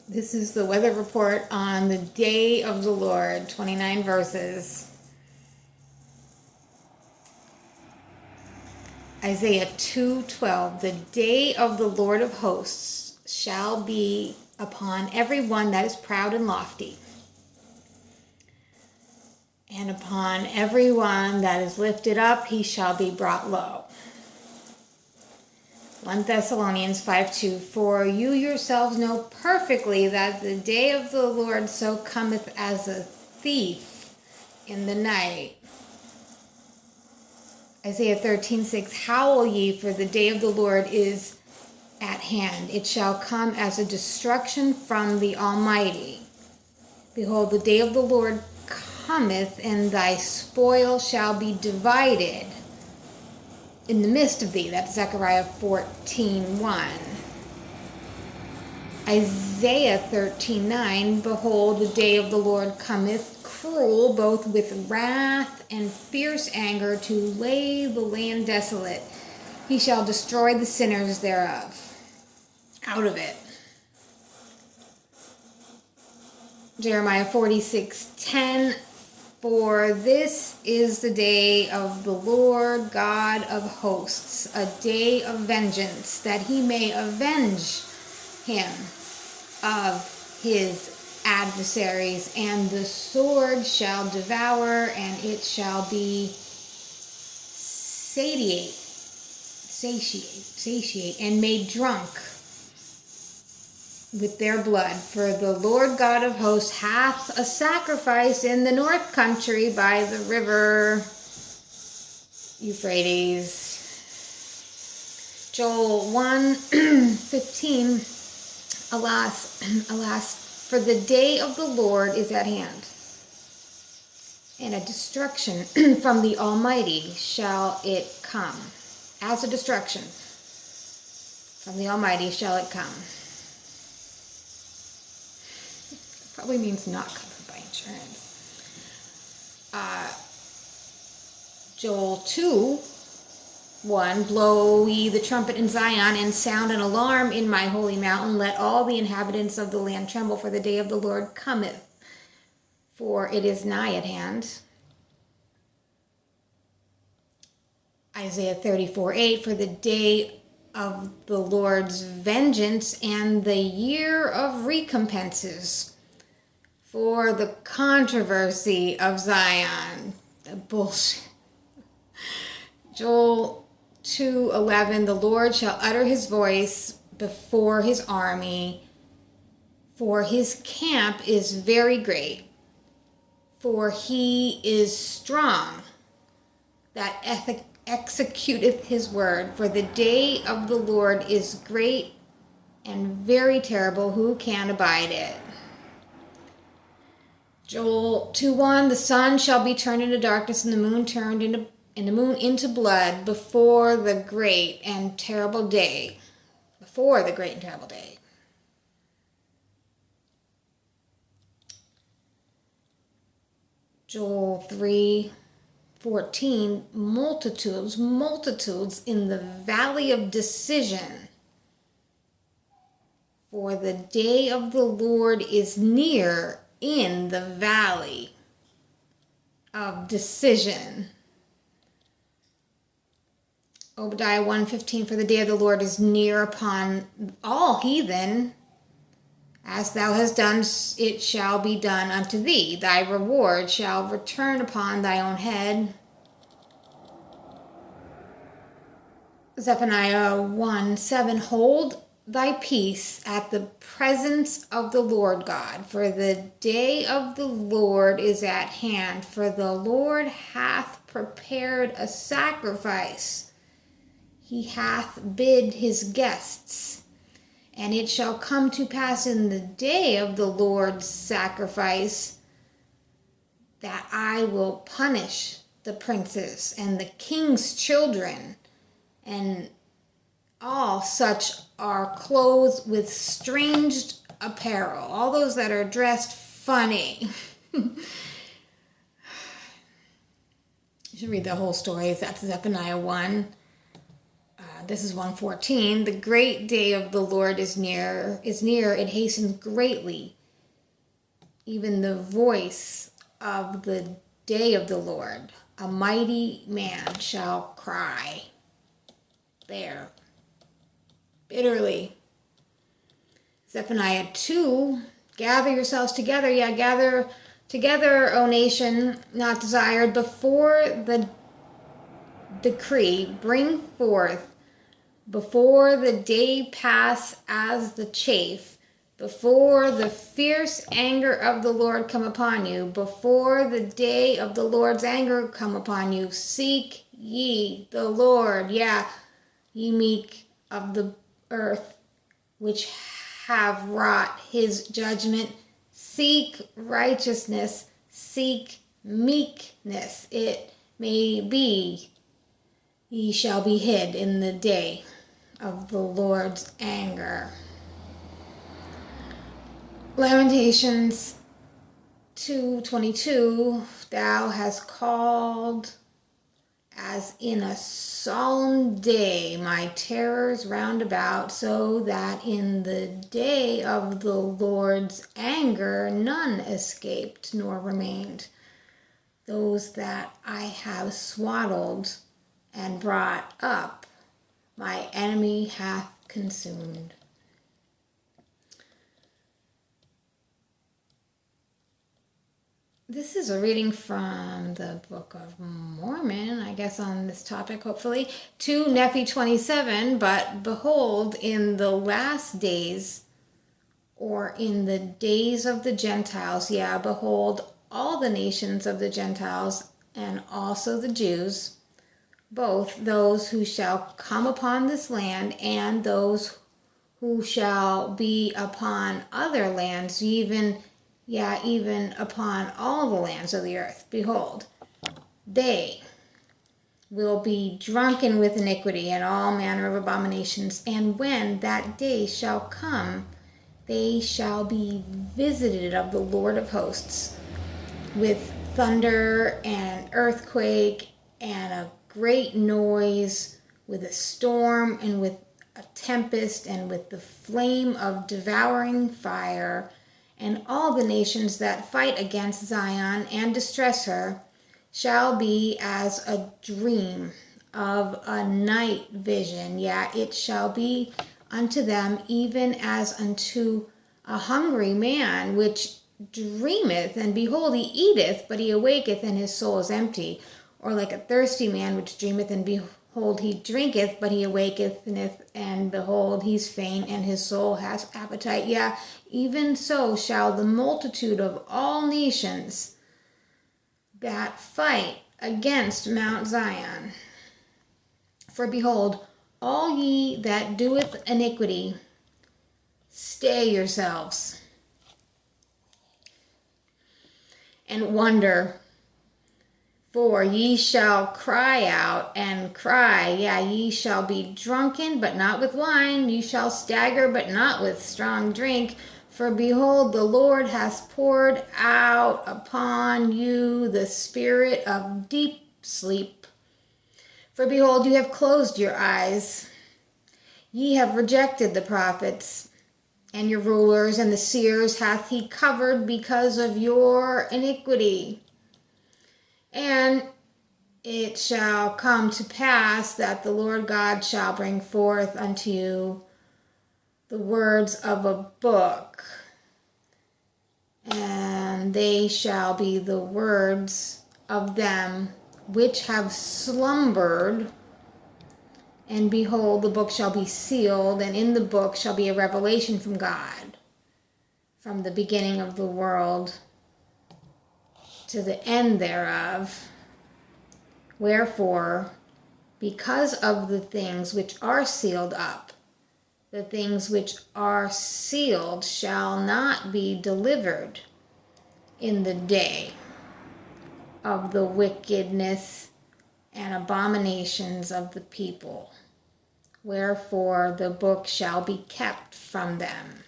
This is the weather report on the day of the Lord, 29 verses. Isaiah 2:12. The day of the Lord of hosts shall be upon every one that is proud and lofty, and upon every one that is lifted up he shall be brought low. 1 Thessalonians 5:2. For you yourselves know perfectly that the day of the Lord so cometh as a thief in the night. Isaiah 13:6. Howl ye, for the day of the Lord is at hand. It shall come as a destruction from the Almighty. Behold, the day of the Lord cometh, and thy spoil shall be divided in the midst of thee. That's Zechariah 14:1. Isaiah 13:9. Behold, the day of the Lord cometh, cruel, both with wrath and fierce anger, to lay the land desolate. He shall destroy the sinners thereof out of it. Jeremiah 46:10. For this is the day of the Lord God of hosts, a day of vengeance, that he may avenge him of his adversaries, and the sword shall devour, and it shall be satiate, and made drunk with their blood. For the Lord God of hosts hath a sacrifice in the north country by the river Euphrates. Joel 1:15. Alas, for the day of the Lord is at hand, and a destruction from the Almighty shall it come. As a destruction from the Almighty shall it come. Probably means not covered by insurance. Joel 2:1. Blow ye the trumpet in Zion, and sound an alarm in my holy mountain. Let all the inhabitants of the land tremble, for the day of the Lord cometh, for it is nigh at hand. Isaiah 34:8. For the day of the Lord's vengeance and the year of recompenses, for the controversy of Zion. The bullshit. Joel 2:11. The Lord shall utter his voice before his army, for his camp is very great, for he is strong that executeth his word. For the day of the Lord is great and very terrible. Who can abide it? Joel 2:1. The sun shall be turned into darkness, and the moon turned into blood before the great and terrible day. Before the great and terrible day. Joel 3:14. Multitudes in the valley of decision. For the day of the Lord is near in the valley of decision. Obadiah 1:15. For the day of the Lord is near upon all heathen. As thou hast done, it shall be done unto thee. Thy reward shall return upon thy own head. Zephaniah 1:7. Hold thy peace at the presence of the Lord God, for the day of the Lord is at hand. For the Lord hath prepared a sacrifice. He hath bid his guests. And it shall come to pass in the day of the Lord's sacrifice that I will punish the princes and the king's children, and all such are clothed with strange apparel, all those that are dressed funny. You should read the whole story. That's Zephaniah 1. this is 114. The great day of the Lord is near, it hastens greatly. Even the voice of the day of the Lord, a mighty man shall cry there bitterly. Zephaniah 2, gather yourselves together. Yeah, gather together, O nation not desired, before the decree, bring forth before the day pass as the chaff, before the fierce anger of the Lord come upon you, before the day of the Lord's anger come upon you. Seek ye the Lord, yeah, ye meek of the earth, which have wrought his judgment. Seek righteousness, seek meekness. It may be ye shall be hid in the day of the Lord's anger. Lamentations 2:22, thou hast called as in a solemn day my terrors round about, so that in the day of the Lord's anger none escaped nor remained. Those that I have swaddled and brought up, my enemy hath consumed. This is a reading from the Book of Mormon, I guess, on this topic, hopefully. 2 Nephi 27, but behold, in the last days, or in the days of the Gentiles, yeah, behold, all the nations of the Gentiles, and also the Jews, both those who shall come upon this land, and those who shall be upon other lands, even upon all the lands of the earth. Behold, they will be drunken with iniquity and all manner of abominations. And when that day shall come, they shall be visited of the Lord of hosts with thunder and earthquake and a great noise, with a storm and with a tempest and with the flame of devouring fire. And all the nations that fight against Zion and distress her shall be as a dream of a night vision. Yeah, it shall be unto them even as unto a hungry man, which dreameth, and behold, he eateth, but he awaketh, and his soul is empty. Or like a thirsty man, which dreameth, and behold, he drinketh, but he awaketh, and behold, he's faint, and his soul has appetite. Yeah, even so shall the multitude of all nations that fight against Mount Zion. For behold, all ye that doeth iniquity, stay yourselves, and wonder. For ye shall cry out and cry, yeah, ye shall be drunken, but not with wine. Ye shall stagger, but not with strong drink. For behold, the Lord hath poured out upon you the spirit of deep sleep. For behold, you have closed your eyes. Ye have rejected the prophets, and your rulers and the seers hath he covered because of your iniquity. And it shall come to pass that the Lord God shall bring forth unto you the words of a book, and they shall be the words of them which have slumbered. And behold, the book shall be sealed, and in the book shall be a revelation from God, from the beginning of the world to the end thereof. Wherefore, because of the things which are sealed up, the things which are sealed shall not be delivered in the day of the wickedness and abominations of the people. Wherefore the book shall be kept from them.